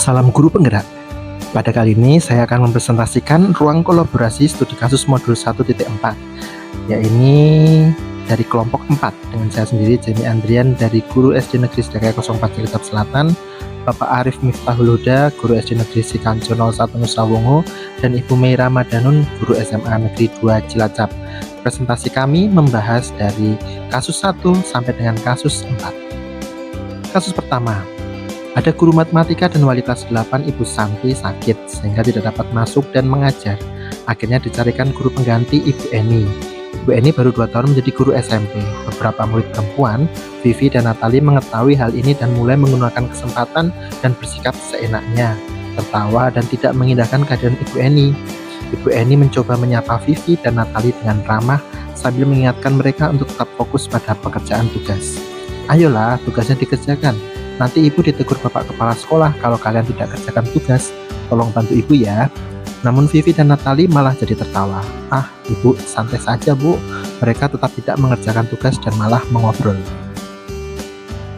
Salam guru penggerak. Pada kali ini saya akan mempresentasikan ruang kolaborasi studi kasus modul 1.4, yaitu dari kelompok 4 dengan saya sendiri Jamie Andrian dari Guru SD Negeri Sedekaya 04 Cilacap Selatan, Bapak Arif Miftahul Huda, Guru SD Negeri Sikanjo 01 Nusa Wongo, dan Ibu Mei Ramadanun, Guru SMA Negeri 2 Cilacap. Presentasi kami membahas dari kasus 1 sampai dengan kasus 4. Kasus pertama, ada guru matematika dan wali kelas 8 Ibu Santi sakit sehingga tidak dapat masuk dan mengajar. Akhirnya dicarikan guru pengganti Ibu Eni. Ibu Eni baru 2 tahun menjadi guru SMP. Beberapa murid perempuan, Vivi dan Natali, mengetahui hal ini dan mulai menggunakan kesempatan dan bersikap seenaknya, tertawa dan tidak mengindahkan keadaan Ibu Eni. Ibu Eni mencoba menyapa Vivi dan Natali dengan ramah sambil mengingatkan mereka untuk tetap fokus pada pekerjaan tugas. Ayolah, tugasnya dikerjakan. Nanti ibu ditegur bapak kepala sekolah kalau kalian tidak kerjakan tugas. Tolong bantu ibu ya. Namun Vivi dan Natali malah jadi tertawa. Ah, ibu santai saja bu. Mereka tetap tidak mengerjakan tugas dan malah mengobrol.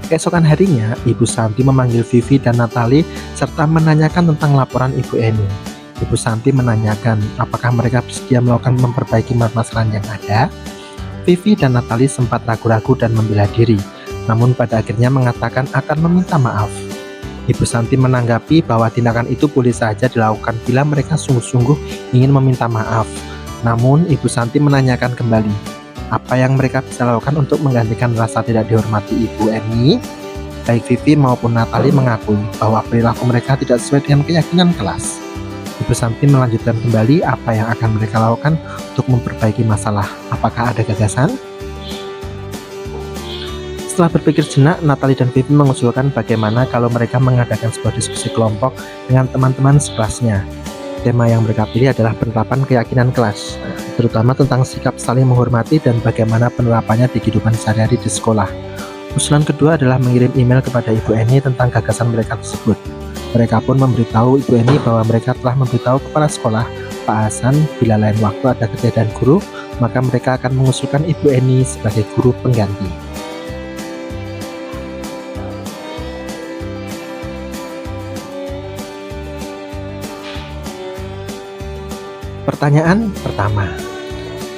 Keesokan harinya, Ibu Santi memanggil Vivi dan Natali serta menanyakan tentang laporan Ibu Eni. Ibu Santi menanyakan apakah mereka bersedia melakukan memperbaiki permasalahan yang ada. Vivi dan Natali sempat ragu-ragu dan membela diri, namun pada akhirnya mengatakan akan meminta maaf. Ibu Santi menanggapi bahwa tindakan itu boleh saja dilakukan bila mereka sungguh-sungguh ingin meminta maaf. Namun Ibu Santi menanyakan kembali, apa yang mereka bisa lakukan untuk menggantikan rasa tidak dihormati Ibu Eni? Baik Vivi maupun Natali mengakui bahwa perilaku mereka tidak sesuai dengan keyakinan kelas. Ibu Santi melanjutkan kembali apa yang akan mereka lakukan untuk memperbaiki masalah. Apakah ada gagasan? Setelah berpikir jenak, Natali dan Vivi mengusulkan bagaimana kalau mereka mengadakan sebuah diskusi kelompok dengan teman-teman sekelasnya. Tema yang mereka pilih adalah penerapan keyakinan kelas, terutama tentang sikap saling menghormati dan bagaimana penerapannya di kehidupan sehari-hari di sekolah. Usulan kedua adalah mengirim email kepada Ibu Eni tentang gagasan mereka tersebut. Mereka pun memberitahu Ibu Eni bahwa mereka telah memberitahu kepala sekolah, Pak Hasan, bila lain waktu ada ketiadaan guru, maka mereka akan mengusulkan Ibu Eni sebagai guru pengganti. Pertanyaan pertama,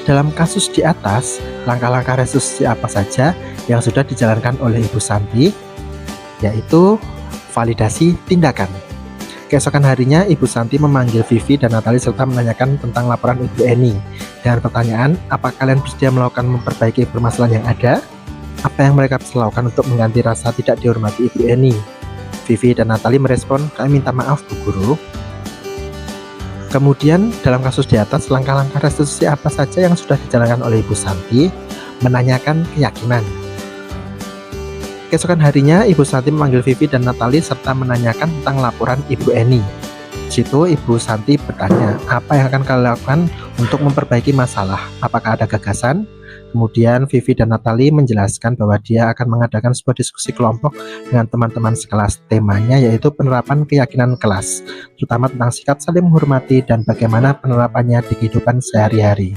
dalam kasus di atas, langkah-langkah restitusi apa saja yang sudah dijalankan oleh Ibu Santi? Yaitu validasi tindakan. Keesokan harinya, Ibu Santi memanggil Vivi dan Natali serta menanyakan tentang laporan Ibu Eni dengan pertanyaan, apa kalian bersedia melakukan memperbaiki permasalahan yang ada? Apa yang mereka bisa lakukan untuk mengganti rasa tidak dihormati Ibu Eni? Vivi dan Natali merespon, kami minta maaf Bu Guru. Kemudian dalam kasus di atas, langkah-langkah restitusi apa saja yang sudah dijalankan oleh Ibu Santi? Menanyakan keyakinan. Keesokan harinya, Ibu Santi memanggil Vivi dan Natali serta menanyakan tentang laporan Ibu Eni. Di situ Ibu Santi bertanya, apa yang akan kalian lakukan untuk memperbaiki masalah? Apakah ada gagasan? Kemudian Vivi dan Natali menjelaskan bahwa dia akan mengadakan sebuah diskusi kelompok dengan teman-teman sekelas. Temanya yaitu penerapan keyakinan kelas, terutama tentang sikap saling menghormati dan bagaimana penerapannya di kehidupan sehari-hari.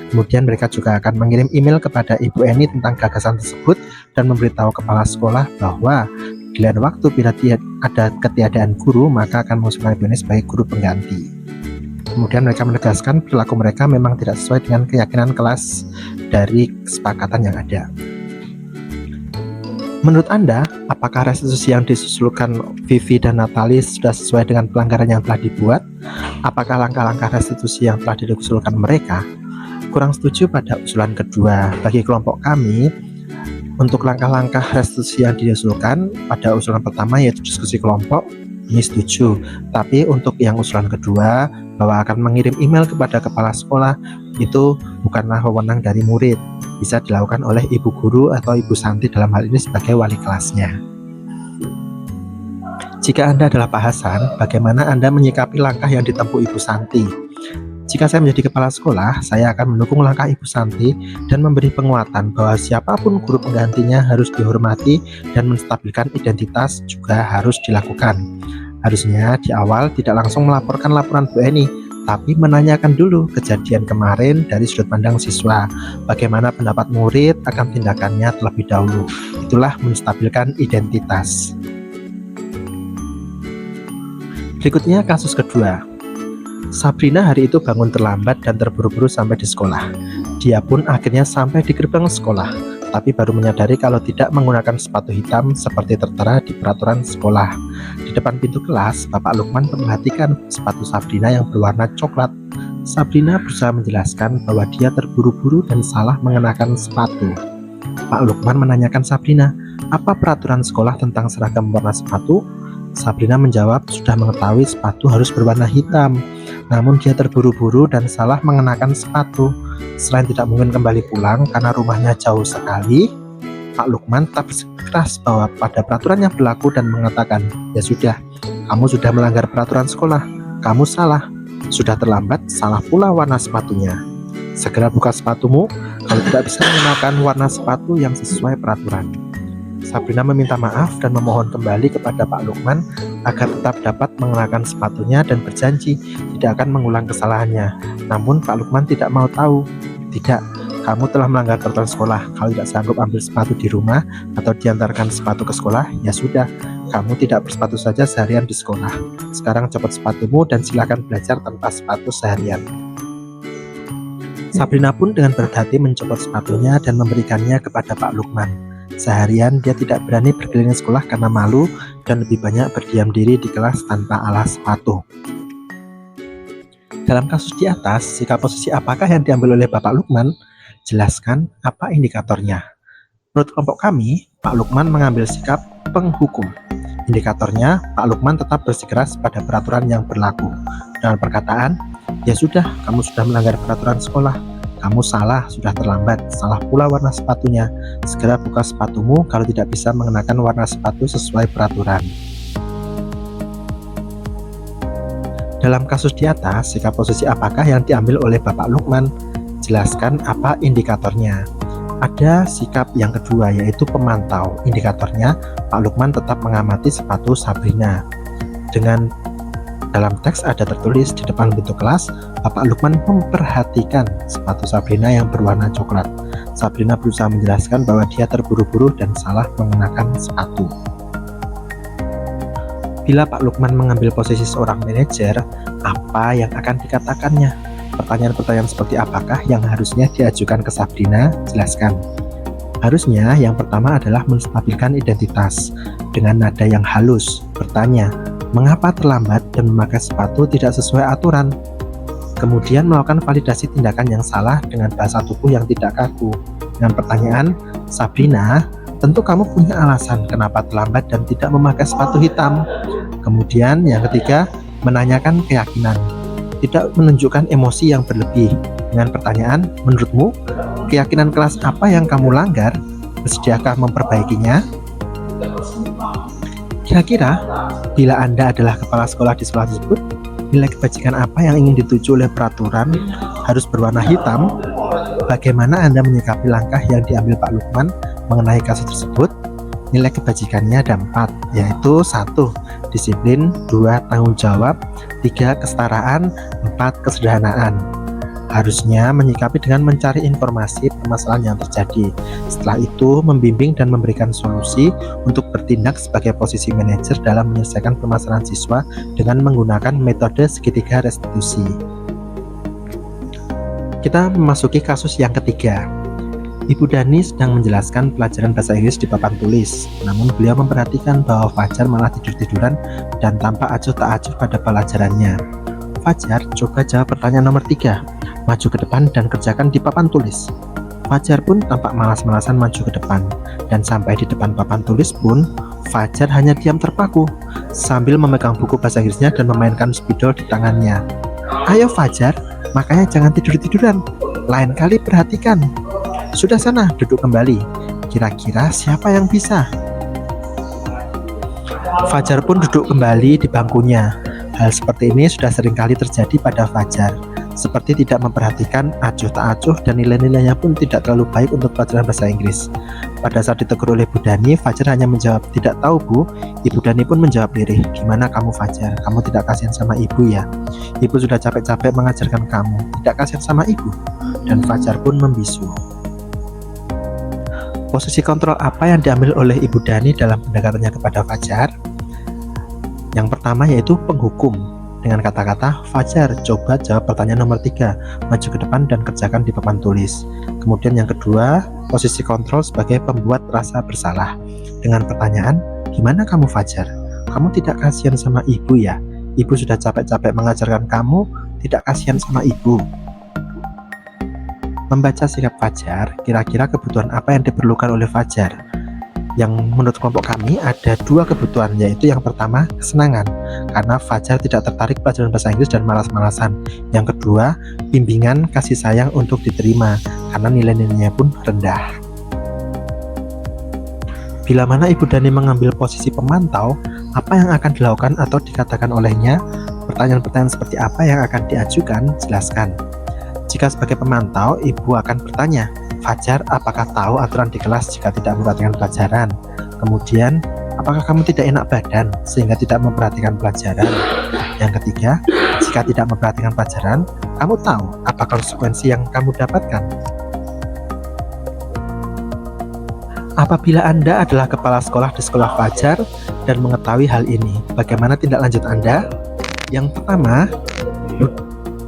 Kemudian mereka juga akan mengirim email kepada Ibu Eni tentang gagasan tersebut dan memberitahu kepala sekolah bahwa di lain waktu bila ada ketiadaan guru, maka akan mengusulkan Ibu Eni sebagai guru pengganti. Kemudian mereka menegaskan perilaku mereka memang tidak sesuai dengan keyakinan kelas dari kesepakatan yang ada. Menurut Anda, apakah restitusi yang disusulkan Vivi dan Natali sudah sesuai dengan pelanggaran yang telah dibuat? Apakah langkah-langkah restitusi yang telah diusulkan mereka? Kurang setuju pada usulan kedua. Bagi kelompok kami, untuk langkah-langkah restitusi yang diusulkan pada usulan pertama yaitu diskusi kelompok, ini setuju. Tapi untuk yang usulan kedua, bahwa akan mengirim email kepada kepala sekolah, itu bukanlah wewenang dari murid, bisa dilakukan oleh ibu guru atau Ibu Santi dalam hal ini sebagai wali kelasnya. Jika Anda adalah Pak Hasan, bagaimana Anda menyikapi langkah yang ditempuh Ibu Santi? Jika saya menjadi kepala sekolah, saya akan mendukung langkah Ibu Santi dan memberi penguatan bahwa siapapun guru penggantinya harus dihormati dan menstabilkan identitas juga harus dilakukan. Harusnya di awal tidak langsung melaporkan laporan Bu Eni, tapi menanyakan dulu kejadian kemarin dari sudut pandang siswa. Bagaimana pendapat murid akan tindakannya terlebih dahulu. Itulah menstabilkan identitas. Berikutnya kasus kedua. Sabrina hari itu bangun terlambat dan terburu-buru sampai di sekolah. Dia pun akhirnya sampai di gerbang sekolah, tapi baru menyadari kalau tidak menggunakan sepatu hitam seperti tertera di peraturan sekolah. Di depan pintu kelas, Bapak Lukman memperhatikan sepatu Sabrina yang berwarna coklat. Sabrina berusaha menjelaskan bahwa dia terburu-buru dan salah mengenakan sepatu. Pak Lukman menanyakan Sabrina, apa peraturan sekolah tentang seragam warna sepatu? Sabrina menjawab sudah mengetahui sepatu harus berwarna hitam, namun dia terburu-buru dan salah mengenakan sepatu. Selain tidak mungkin kembali pulang karena rumahnya jauh sekali, Pak Lukman tetap bersikeras bahwa pada peraturan yang berlaku dan mengatakan, ya sudah, kamu sudah melanggar peraturan sekolah, kamu salah, sudah terlambat, salah pula warna sepatunya. Segera buka sepatumu kalau tidak bisa mengenakan warna sepatu yang sesuai peraturan. Sabrina meminta maaf dan memohon kembali kepada Pak Lukman agar tetap dapat mengenakan sepatunya dan berjanji tidak akan mengulang kesalahannya. Namun Pak Lukman tidak mau tahu. Tidak, kamu telah melanggar peraturan sekolah. Kalau tidak sanggup ambil sepatu di rumah atau diantarkan sepatu ke sekolah, ya sudah, kamu tidak bersepatu saja seharian di sekolah. Sekarang copot sepatumu dan silakan belajar tanpa sepatu seharian. Sabrina pun dengan berat hati mencopot sepatunya dan memberikannya kepada Pak Lukman. Seharian dia tidak berani berkeliling sekolah karena malu dan lebih banyak berdiam diri di kelas tanpa alas sepatu. Dalam kasus di atas, sikap posisi apakah yang diambil oleh Bapak Lukman? Jelaskan apa indikatornya. Menurut kelompok kami, Pak Lukman mengambil sikap penghukum. Indikatornya, Pak Lukman tetap bersikeras pada peraturan yang berlaku. Dengan perkataan, ya sudah, kamu sudah melanggar peraturan sekolah. Kamu salah, sudah terlambat, salah pula warna sepatunya. Segera buka sepatumu kalau tidak bisa mengenakan warna sepatu sesuai peraturan. Dalam kasus di atas, sikap posisi apakah yang diambil oleh Bapak Lukman? Jelaskan apa indikatornya. Ada sikap yang kedua, yaitu pemantau. Indikatornya, Pak Lukman tetap mengamati sepatu Sabrina. Dalam teks ada tertulis di depan pintu kelas, Bapak Lukman memperhatikan sepatu Sabrina yang berwarna coklat. Sabrina berusaha menjelaskan bahwa dia terburu-buru dan salah mengenakan sepatu. Bila Pak Lukman mengambil posisi seorang manajer, apa yang akan dikatakannya? Pertanyaan-pertanyaan seperti apakah yang harusnya diajukan ke Sabrina? Jelaskan. Harusnya yang pertama adalah menstabilkan identitas dengan nada yang halus, bertanya, mengapa terlambat dan memakai sepatu tidak sesuai aturan? Kemudian melakukan validasi tindakan yang salah dengan bahasa tubuh yang tidak kaku. Dengan pertanyaan, Sabrina, tentu kamu punya alasan kenapa terlambat dan tidak memakai sepatu hitam. Kemudian yang ketiga, menanyakan keyakinan, tidak menunjukkan emosi yang berlebih. Dengan pertanyaan, menurutmu, keyakinan kelas apa yang kamu langgar? Bersediakah memperbaikinya? Kira-kira, bila Anda adalah kepala sekolah di sekolah tersebut, nilai kebajikan apa yang ingin dituju oleh peraturan harus berwarna hitam? Bagaimana Anda menyikapi langkah yang diambil Pak Lukman mengenai kasus tersebut? Nilai kebajikannya ada 4, yaitu 1. Disiplin, 2. Tanggung jawab, 3. Kesetaraan, 4. Kesederhanaan. Harusnya menyikapi dengan mencari informasi permasalahan yang terjadi. Setelah itu membimbing dan memberikan solusi untuk bertindak sebagai posisi manajer dalam menyelesaikan permasalahan siswa dengan menggunakan metode segitiga restitusi. Kita memasuki kasus yang ketiga. Ibu Dani sedang menjelaskan pelajaran bahasa Inggris di papan tulis, namun beliau memperhatikan bahwa Fajar malah tidur-tiduran dan tampak acuh tak acuh pada pelajarannya. Fajar, coba jawab pertanyaan nomor 3. Maju ke depan dan kerjakan di papan tulis. Fajar pun tampak malas-malasan maju ke depan, dan sampai di depan papan tulis pun Fajar hanya diam terpaku sambil memegang buku bahasa Inggrisnya dan memainkan spidol di tangannya. Ayo Fajar, makanya jangan tidur-tiduran, lain kali perhatikan. Sudah sana, duduk kembali. Kira-kira siapa yang bisa? Fajar pun duduk kembali di bangkunya. Hal seperti ini sudah seringkali terjadi pada Fajar, seperti tidak memperhatikan acuh tak acuh dan nilai-nilainya pun tidak terlalu baik untuk pelajaran bahasa Inggris. Pada saat ditegur oleh Bu Dani, Fajar hanya menjawab, tidak tahu Bu. Ibu Dani pun menjawab lirih, gimana kamu Fajar, kamu tidak kasihan sama ibu ya? Ibu sudah capek-capek mengajarkan kamu, tidak kasihan sama ibu? Dan Fajar pun membisu. Posisi kontrol apa yang diambil oleh Ibu Dani dalam pendekatannya kepada Fajar? Yang pertama yaitu penghukum dengan kata-kata Fajar, coba jawab pertanyaan nomor 3, maju ke depan dan kerjakan di papan tulis. Kemudian yang kedua, posisi kontrol sebagai pembuat rasa bersalah dengan pertanyaan, gimana kamu Fajar? Kamu tidak kasihan sama ibu ya? Ibu sudah capek-capek mengajarkan kamu, tidak kasihan sama ibu. Membaca sikap Fajar, kira-kira kebutuhan apa yang diperlukan oleh Fajar? Yang menurut kelompok kami ada 2 kebutuhan, yaitu yang pertama kesenangan, karena Fajar tidak tertarik pelajaran bahasa Inggris dan malas-malasan. Yang kedua, bimbingan kasih sayang untuk diterima, karena nilai-nilainya pun rendah. Bila mana Ibu Dani mengambil posisi pemantau, apa yang akan dilakukan atau dikatakan olehnya? Pertanyaan-pertanyaan seperti apa yang akan diajukan? Jelaskan. Jika sebagai pemantau, Ibu akan bertanya, Fajar, apakah tahu aturan di kelas jika tidak memperhatikan pelajaran? Kemudian, apakah kamu tidak enak badan sehingga tidak memperhatikan pelajaran? Yang ketiga, jika tidak memperhatikan pelajaran, kamu tahu apa konsekuensi yang kamu dapatkan? Apabila Anda adalah kepala sekolah di sekolah Fajar dan mengetahui hal ini, bagaimana tindak lanjut Anda? Yang pertama,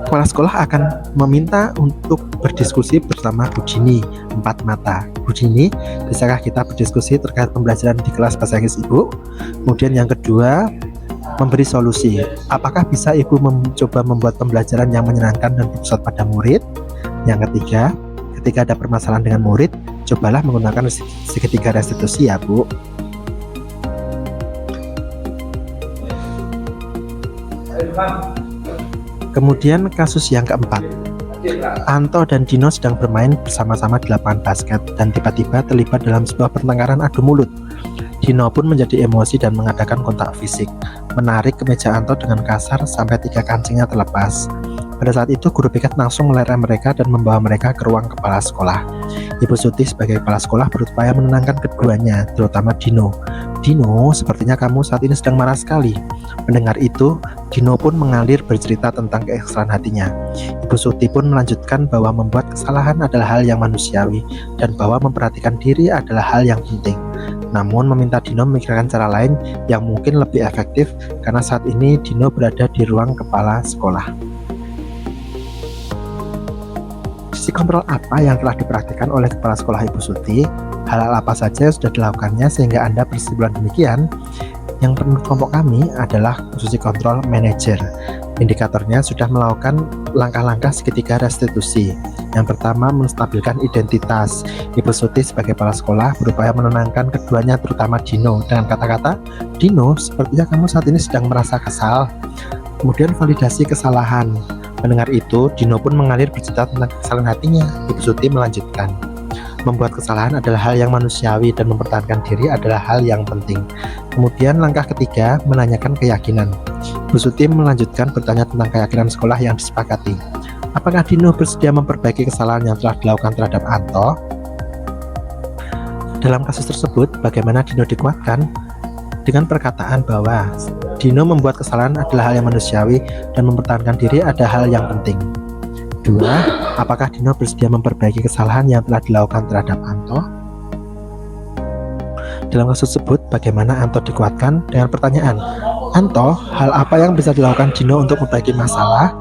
kepala sekolah akan meminta untuk berdiskusi bersama Bu Jini 4 mata. Bu Jini, bisakah kita berdiskusi terkait pembelajaran di kelas bahasa Inggris Ibu? Kemudian yang kedua, memberi solusi. Apakah bisa Ibu mencoba membuat pembelajaran yang menyenangkan dan berpusat pada murid? Yang ketiga, ketika ada permasalahan dengan murid, cobalah menggunakan segitiga restitusi ya Bu. Kemudian kasus yang keempat, Anto dan Dino sedang bermain bersama-sama di lapangan basket dan tiba-tiba terlibat dalam sebuah pertengkaran adu mulut. Dino pun menjadi emosi dan mengadakan kontak fisik, menarik kemeja Anto dengan kasar sampai 3 kancingnya terlepas. Pada saat itu guru piket langsung melereng mereka dan membawa mereka ke ruang kepala sekolah. Ibu Suti sebagai kepala sekolah berupaya menenangkan keduanya, terutama Dino. Dino, sepertinya kamu saat ini sedang marah sekali. Mendengar itu, Dino pun mengalir bercerita tentang kekesalan hatinya. Ibu Suti pun melanjutkan bahwa membuat kesalahan adalah hal yang manusiawi dan bahwa memperhatikan diri adalah hal yang penting. Namun meminta Dino memikirkan cara lain yang mungkin lebih efektif karena saat ini Dino berada di ruang kepala sekolah. Sisi kontrol apa yang telah diperhatikan oleh kepala sekolah Ibu Suti? Hal-hal apa saja yang sudah dilakukannya sehingga Anda berkesimpulan demikian? Yang menurut kelompok kami adalah posisi kontrol manajer. Indikatornya sudah melakukan langkah-langkah segitiga restitusi. Yang pertama, menstabilkan identitas. Ibu Suti sebagai kepala sekolah berupaya menenangkan keduanya, terutama Dino, dengan kata-kata, Dino, sepertinya kamu saat ini sedang merasa kesal. Kemudian validasi kesalahan. Mendengar itu, Dino pun mengalir bercerita tentang kesalahan hatinya. Ibu Suti melanjutkan, membuat kesalahan adalah hal yang manusiawi dan mempertahankan diri adalah hal yang penting. Kemudian langkah ketiga, menanyakan keyakinan. Bu Suti melanjutkan bertanya tentang keyakinan sekolah yang disepakati. Apakah Dino bersedia memperbaiki kesalahan yang telah dilakukan terhadap Anto? Dalam kasus tersebut, bagaimana Dino dikuatkan? Dengan perkataan bahwa Dino membuat kesalahan adalah hal yang manusiawi dan mempertahankan diri adalah hal yang penting. 2. Apakah Dino bersedia memperbaiki kesalahan yang telah dilakukan terhadap Anto? Dalam kasus tersebut, bagaimana Anto dikuatkan? Dengan pertanyaan, Anto, hal apa yang bisa dilakukan Dino untuk memperbaiki masalah?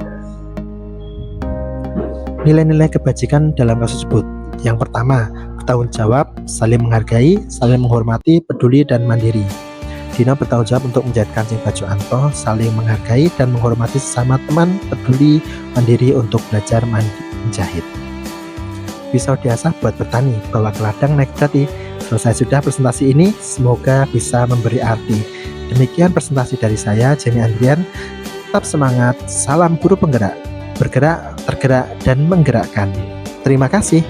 Nilai-nilai kebajikan dalam kasus tersebut. Yang pertama, bertanggung jawab, saling menghargai, saling menghormati, peduli, dan mandiri. Dino bertanggung jawab untuk menjahit kancing baju Anto, saling menghargai dan menghormati sesama teman, peduli, mandiri untuk belajar menjahit. Pisau diasah buat bertani, bawa ke ladang naik berarti. Selesai sudah presentasi ini, semoga bisa memberi arti. Demikian presentasi dari saya, Jamie Andrian. Tetap semangat, salam guru penggerak, bergerak, tergerak, dan menggerakkan. Terima kasih.